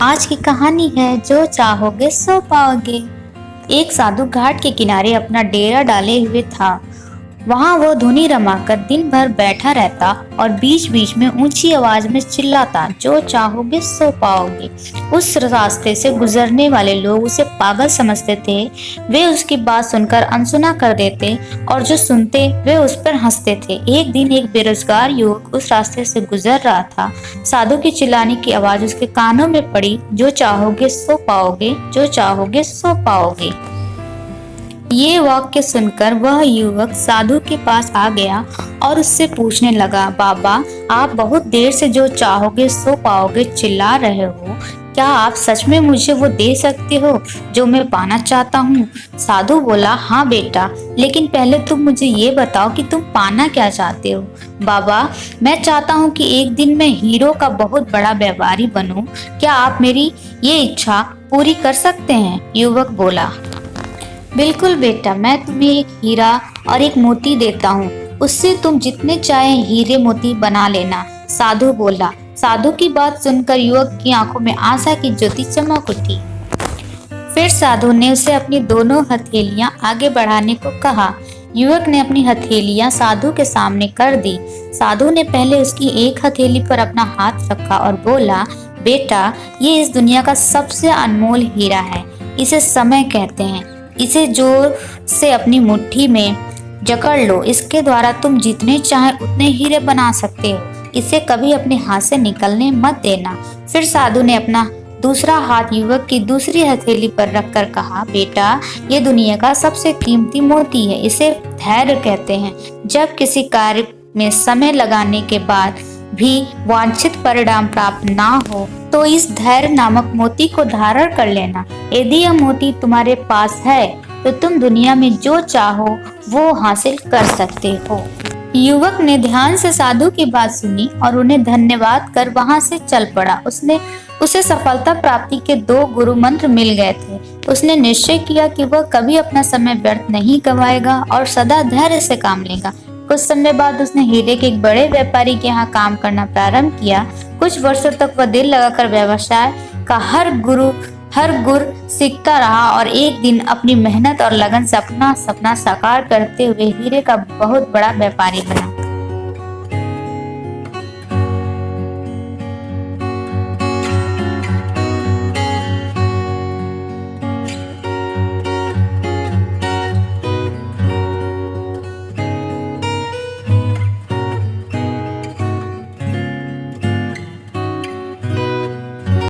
आज की कहानी है जो चाहोगे सो पाओगे। एक साधु घाट के किनारे अपना डेरा डाले हुए था। वहां वो धुनी रमाकर दिन भर बैठा रहता और बीच बीच में ऊंची आवाज में चिल्लाता, जो चाहोगे सो पाओगे। उस रास्ते से गुजरने वाले लोग उसे पागल समझते थे। वे उसकी बात सुनकर अनसुना कर देते और जो सुनते वे उस पर हंसते थे। एक दिन एक बेरोजगार युवक उस रास्ते से गुजर रहा था। साधु की चिल्लाने की आवाज उसके कानों में पड़ी, जो चाहोगे सो पाओगे, जो चाहोगे सो पाओगे। ये वाक्य सुनकर वह युवक साधु के पास आ गया और उससे पूछने लगा, बाबा, आप बहुत देर से जो चाहोगे सो पाओगे चिल्ला रहे हो, क्या आप सच में मुझे वो दे सकते हो जो मैं पाना चाहता हूँ? साधु बोला, हाँ बेटा, लेकिन पहले तुम मुझे ये बताओ कि तुम पाना क्या चाहते हो? बाबा, मैं चाहता हूँ कि एक दिन मैं हीरो का बहुत बड़ा व्यापारी बनूं। क्या आप मेरी ये इच्छा पूरी कर सकते हैं? युवक बोला, बिल्कुल बेटा, मैं तुम्हें एक हीरा और एक मोती देता हूँ, उससे तुम जितने चाहे हीरे मोती बना लेना। साधु बोला। साधु की बात सुनकर युवक की आंखों में आशा की ज्योति चमक उठी। फिर साधु ने उसे अपनी दोनों हथेलियां आगे बढ़ाने को कहा। युवक ने अपनी हथेलियां साधु के सामने कर दी। साधु ने पहले उसकी एक हथेली पर अपना हाथ रखा और बोला, बेटा, ये इस दुनिया का सबसे अनमोल हीरा है। इसे समय कहते हैं। इसे जोर से अपनी मुट्ठी में जकड़ लो। इसके द्वारा तुम जितने चाहे उतने हीरे बना सकते हो। इसे कभी अपने हाथ से निकलने मत देना। फिर साधु ने अपना दूसरा हाथ युवक की दूसरी हथेली पर रखकर कहा, बेटा, ये दुनिया का सबसे कीमती मोती है। इसे धैर्य कहते हैं। जब किसी कार्य में समय लगाने के बाद भी वांछित परिणाम प्राप्त ना हो तो इस धैर्य नामक मोती को धारण कर लेना। यदि यह मोती तुम्हारे पास है तो तुम दुनिया में जो चाहो वो हासिल कर सकते हो। युवक ने ध्यान से साधु की बात सुनी और उन्हें धन्यवाद कर वहां से चल पड़ा। उसे सफलता प्राप्ति के 2 गुरु मंत्र मिल गए थे। उसने निश्चय किया कि वह कभी अपना समय व्यर्थ नहीं गवाएगा और सदा धैर्य से काम लेगा। कुछ समय बाद उसने हीरे के एक बड़े व्यापारी के यहाँ काम करना प्रारंभ किया। कुछ वर्षों तक वह दिल लगाकर व्यवसाय का हर गुर सीखता रहा और एक दिन अपनी मेहनत और लगन से अपना सपना साकार करते हुए हीरे का बहुत बड़ा व्यापारी बना।